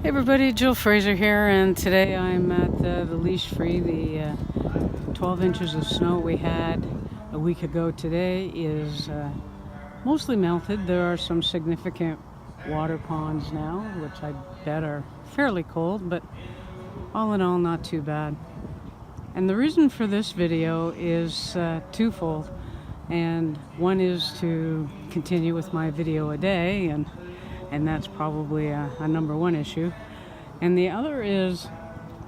Hey everybody, Jill Fraser here, and today I'm at the Leash Free. The 12 inches of snow we had a week ago today is mostly melted. There are some significant water ponds now, which I bet are fairly cold, but all in all not too bad. And the reason for this video is twofold, and one is to continue with my video a day, and that's probably a number one issue. And the other is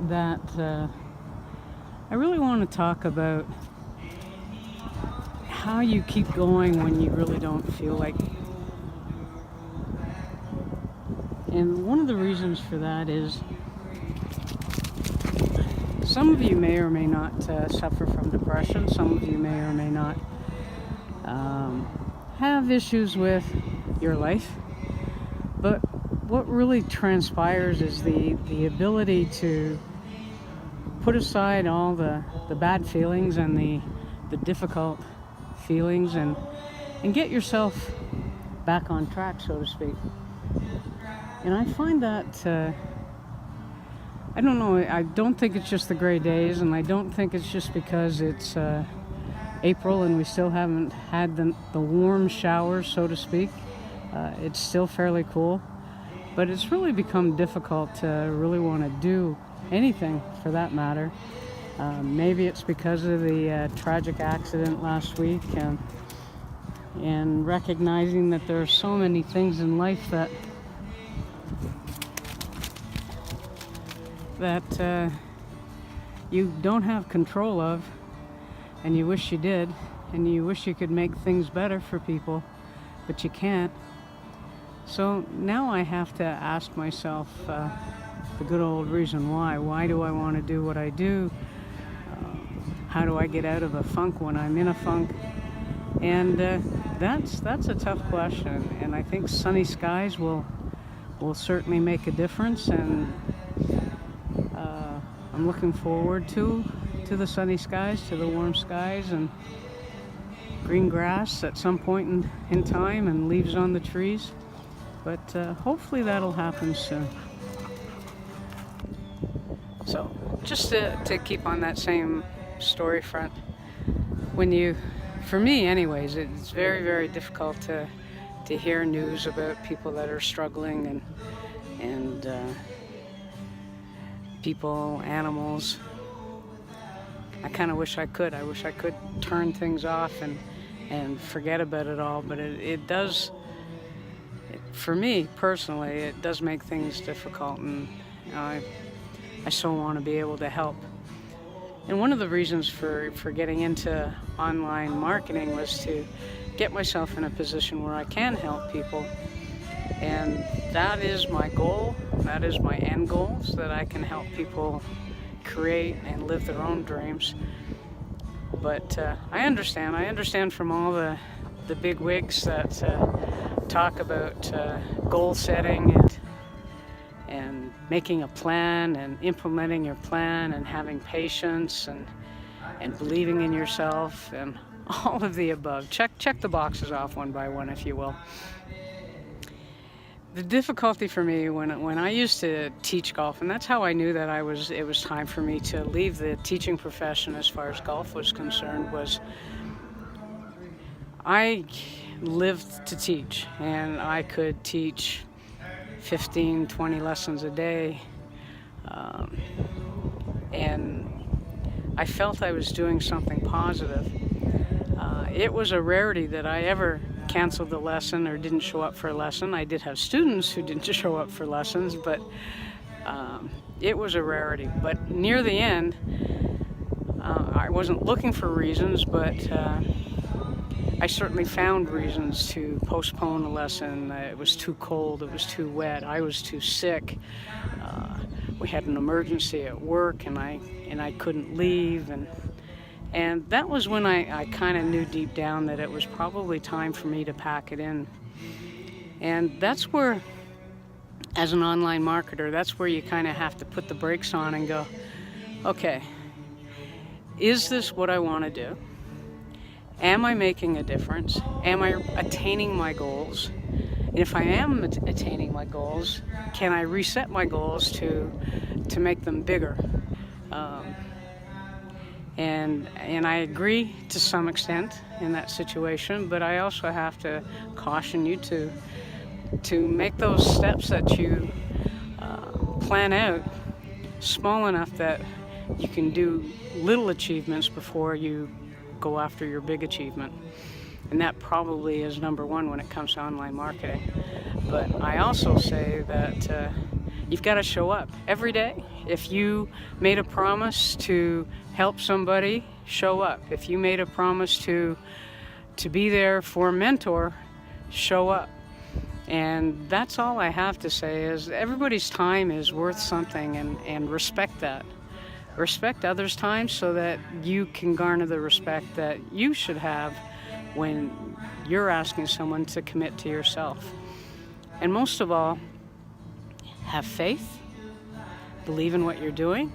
that I really want to talk about how you keep going when you really don't feel like it. And one of the reasons for that is some of you may or may not suffer from depression. Some of you may or may not have issues with your life. But what really transpires is the ability to put aside all the bad feelings and the difficult feelings and get yourself back on track, so to speak. And I find that, I don't know, I don't think it's just the gray days, and I don't think it's just because it's April and we still haven't had the warm showers, so to speak. It's still fairly cool, but it's really become difficult to really want to do anything for that matter. Maybe it's because of the tragic accident last week, and recognizing that there are so many things in life that you don't have control of, and you wish you did, and you wish you could make things better for people, but you can't. So now I have to ask myself the good old reason why. Why do I want to do what I do? How do I get out of a funk when I'm in a funk? And that's a tough question. And I think sunny skies will certainly make a difference. And I'm looking forward to the sunny skies, to the warm skies, and green grass at some point in time, and leaves on the trees. But hopefully that'll happen soon. So just to keep on that same story front, for me anyways, it's very, very difficult to hear news about people that are struggling and people, animals. I kind of wish I could. I wish I could turn things off and forget about it all, but it does. For me personally, it does make things difficult, and I so want to be able to help. And one of the reasons for getting into online marketing was to get myself in a position where I can help people. And that is my goal. That is my end goal, so that I can help people create and live their own dreams. But I understand from all the big wigs that talk about goal setting and making a plan and implementing your plan and having patience and believing in yourself and all of the above. Check the boxes off one by one, if you will. The difficulty for me when I used to teach golf, and that's how I knew that it was time for me to leave the teaching profession as far as golf was concerned, was I lived to teach, and I could teach 15, 20 lessons a day, and I felt I was doing something positive. It was a rarity that I ever canceled a lesson or didn't show up for a lesson. I did have students who didn't show up for lessons, but it was a rarity. But near the end, I wasn't looking for reasons, but I certainly found reasons to postpone a lesson. It was too cold, it was too wet, I was too sick. We had an emergency at work, and I couldn't leave, and that was when I kind of knew deep down that it was probably time for me to pack it in. And that's where, as an online marketer, that's where you kind of have to put the brakes on and go, okay, is this what I want to do? Am I making a difference? Am I attaining my goals? And if I am attaining my goals, can I reset my goals to make them bigger? And I agree to some extent in that situation, but I also have to caution you to make those steps that you plan out small enough that you can do little achievements before you go after your big achievement. And that probably is number one when it comes to online marketing. But I also say that you've got to show up every day. If you made a promise to help somebody, show up. If you made a promise to be there for a mentor, show up. And that's all I have to say is everybody's time is worth something, and respect that. Respect others' time so that you can garner the respect that you should have when you're asking someone to commit to yourself. And most of all, have faith, believe in what you're doing,